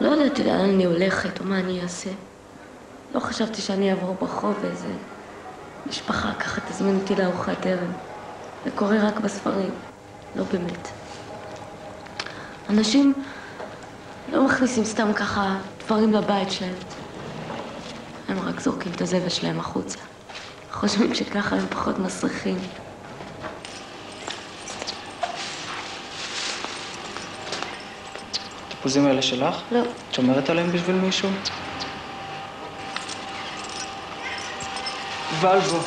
לא ידעתי לאן אני הולכת או מה אני אעשה. לא חשבתי שאני אעבור ברחוב ואיזה משפחה ככה תזמין אותי לארוחת ערב. זה קורה רק בספרים, לא באמת. אנשים לא מכניסים סתם ככה דברים לבית שלהם. הם רק זורקים את הזבל שלהם החוצה. חושבים שככה הם פחות מסריחים. התפוזים האלה שלך? לא. את שומרת עליהם בשביל מישהו? ולבו.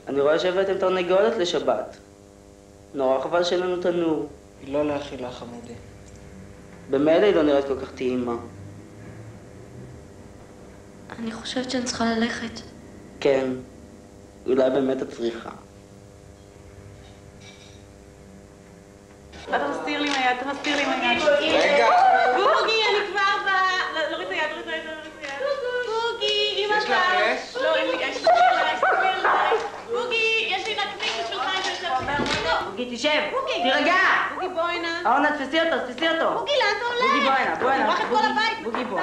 אני רואה שהבאתם תרנגולת לשבת. נורא חבל שאין לנו תנור. היא לא לאכילה חמודי. במילא היא לא נראית כל כך טעימה. אני חושבת שאני צריכה ללכת. כן, אולי באמת את צריכה. אתה מסתיר לי מהיד, אתה מסתיר לי מהיד. רגע! בוגי, אני כבר באה. להוריד את היד, להוריד את היד. בוגי, אמא יש לך אש? לא, אין לי אש, תסתכל עליי. בוגי, יש לי נקניק בשבילך אם אתה יושב. בוגי, תשב! תירגע! בוגי, בוא הנה. אורנה, תפסי אותו, תפסי אותו! בוגי, לאן אתה הולך? בוגי, בוא הנה, בוא הנה. תברח את כל הבית. בוגי, בוא.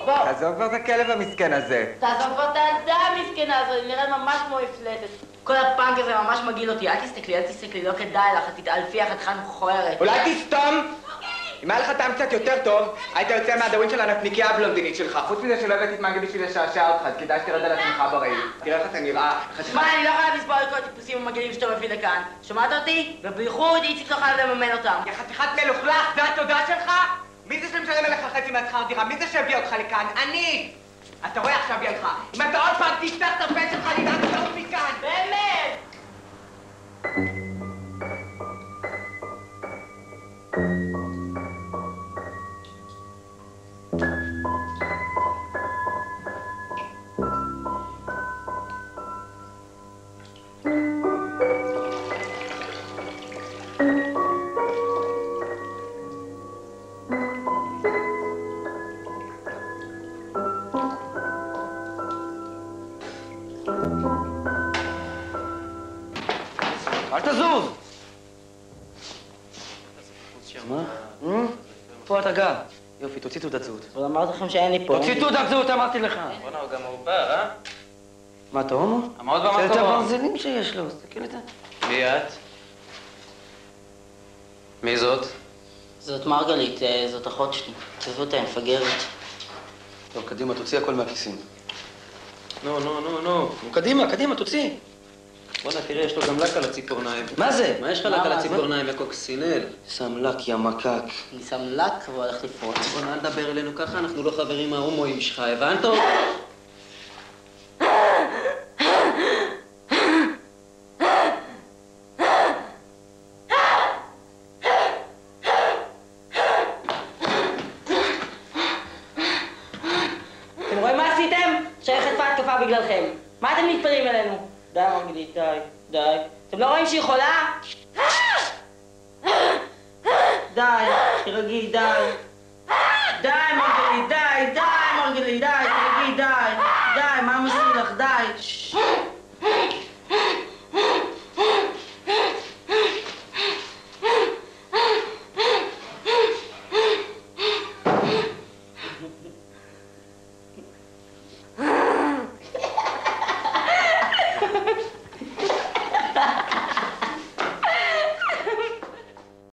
בוא. תעזוב כבר את הכלב המסכן הזה. תעזוב כבר את הילדה המסכנה הזו, היא נראית ממש כמו מפלטת. כל הפאנק הזה ממש מגעיל אותי. אל תסתכלי, לא כדאי לך, תתעלפי, החתיכה מכוערת. אולי תסתום? אם היה לך טעם קצת יותר טוב, היית יוצא מהדאווין של הנקניקיה הבלונדינית שלך. חוץ מזה שלא הבאתי את מנגל בשביל לשעשע אותך, אז כדאי שתרד על עצמך בראי. תראה איך אתה נראה. שמע, אני לא יכולה לסבול את כל הטיפוסים המגעילים שאתה מביא לכאן. שמעת אותי? ובייחוד איציק לא חייב לממן אותם. יא חתיכת מלוכלך, זה התודה שלך? מי זה שמשלם עליך חצי מהשכר דירה? מי זה שהביא אותך לכאן? אני! אתה רואה עכשיו היא הלכה. אם אתה עוד פעם תפתח את הפה שלך, אני דעת לעוף מכאן! באמת! אל תזוז! מה? פה אתה גר. יופי, תוציא תעודת זהות. אבל אמרתי לכם שאין לי פה. תוציא תעודת זהות, אמרתי לך. בוא'נה, הוא גם מעובר, אה? מה, אתה הומו? עמוד זה יותר במקום. ברזלים שיש לו, תסתכל את זה. מי את? מי זאת? זאת מרגלית, זאת אחות שלי. תעזבו אותה, היא מפגרת. טוב, קדימה, תוציא הכל מהכיסים. נו. קדימה, תוציא. בוא'נה, תראה, יש לו גם לק על הציפורניים. מה זה? מה יש לך לק על הציפורניים, יא קוקסינל? שם לק, יא מקק. אני שם לק והולך לפרוץ. בוא'נה, אל תדבר אלינו ככה, אנחנו לא חברים ההומואים שלך, הבנת? אתם רואים מה עשיתם? שחטפה התקפה בגללכם. מה אתם מתפנים אלינו? די, מרגלית, די. אתם לא רואים שהיא חולה? די, תירגעי, די. די, מרגלית, די, תירגעי, די. די, מה הם עושים לך? די.